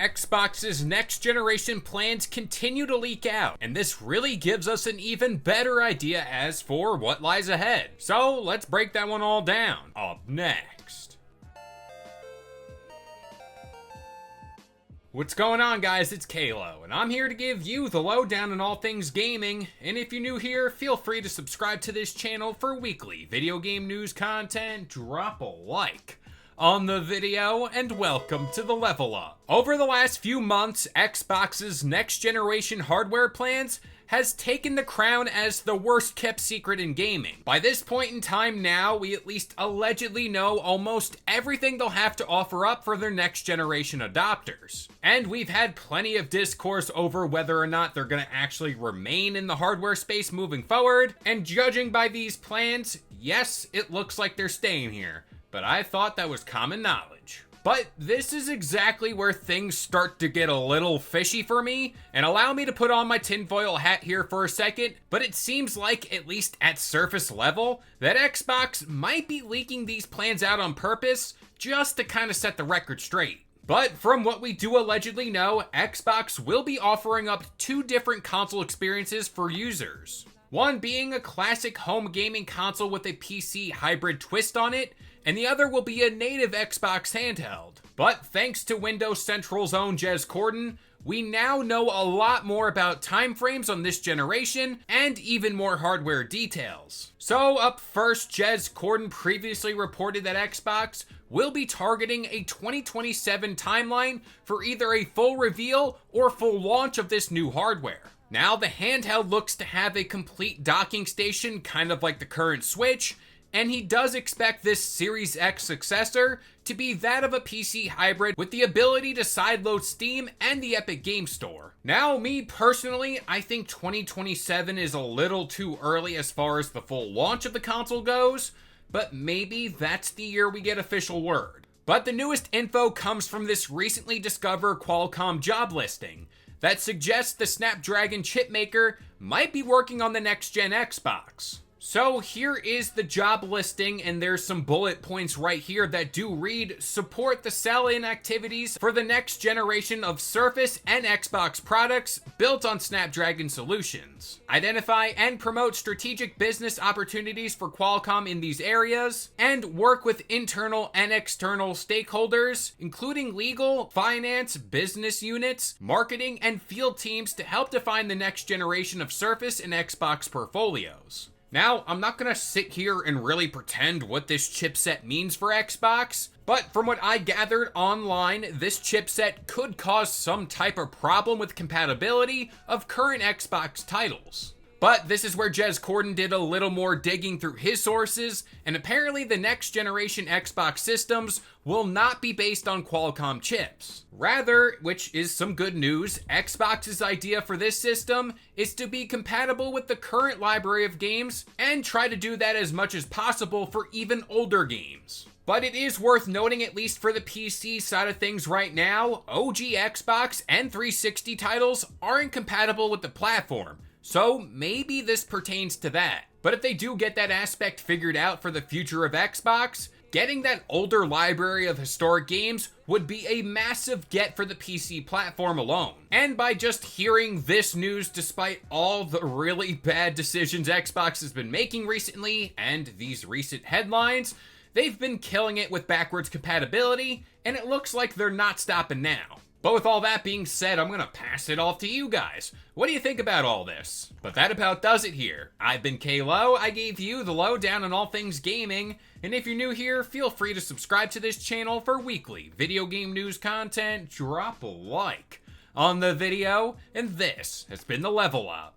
Xbox's next generation plans continue to leak out, and this really gives us an even better idea as for what lies ahead. So let's break that one all down. Up next. What's going on, guys? It's Kalo, and I'm here to give you the lowdown on all things gaming. And if you're new here, feel free to subscribe to this channel for weekly video game news content. Drop a like on the video, and welcome to the Level Up. Over the last few months, Xbox's next generation hardware plans has taken the crown as the worst kept secret in gaming. By this point in time now, we at least allegedly know almost everything they'll have to offer up for their next generation adopters. And we've had plenty of discourse over whether or not they're gonna actually remain in the hardware space moving forward, and judging by these plans, yes, it looks like they're staying here. But I thought that was common knowledge. But this is exactly where things start to get a little fishy for me, and allow me to put on my tinfoil hat here for a second, but it seems like, at least at surface level, that Xbox might be leaking these plans out on purpose, just to kind of set the record straight. But from what we do allegedly know, Xbox will be offering up two different console experiences for users. One being a classic home gaming console with a PC hybrid twist on it, and the other will be a native Xbox handheld. But thanks to Windows Central's own Jez Corden, we now know a lot more about timeframes on this generation, and even more hardware details. So up first, Jez Corden previously reported that Xbox will be targeting a 2027 timeline for either a full reveal or full launch of this new hardware. Now, the handheld looks to have a complete docking station, kind of like the current Switch, and he does expect this Series X successor to be that of a PC hybrid with the ability to sideload Steam and the Epic Game Store. Now, me personally, I think 2027 is a little too early as far as the full launch of the console goes, but maybe that's the year we get official word. But the newest info comes from this recently discovered Qualcomm job listing that suggests the Snapdragon chipmaker might be working on the next-gen Xbox. So here is the job listing, and there's some bullet points right here that do read, support the sell-in activities for the next generation of Surface and Xbox products built on Snapdragon solutions. Identify and promote strategic business opportunities for Qualcomm in these areas, and work with internal and external stakeholders, including legal, finance, business units, marketing, and field teams to help define the next generation of Surface and Xbox portfolios. Now, I'm not gonna sit here and really pretend what this chipset means for Xbox, but from what I gathered online, this chipset could cause some type of problem with compatibility of current Xbox titles. But this is where Jez Corden did a little more digging through his sources, and apparently the next generation Xbox systems will not be based on Qualcomm chips. Rather, which is some good news, Xbox's idea for this system is to be compatible with the current library of games, and try to do that as much as possible for even older games. But it is worth noting, at least for the PC side of things right now, OG Xbox and 360 titles aren't compatible with the platform. So maybe this pertains to that. But if they do get that aspect figured out for the future of Xbox, getting that older library of historic games would be a massive get for the PC platform alone. And by just hearing this news, despite all the really bad decisions Xbox has been making recently and these recent headlines, they've been killing it with backwards compatibility, and it looks like they're not stopping now. But with all that being said, I'm gonna pass it off to you guys. What do you think about all this? But that about does it here. I've been Kalo. I gave you the lowdown on all things gaming, and if you're new here, feel free to subscribe to this channel for weekly video game news content. Drop a like on the video, and this has been the Level Up.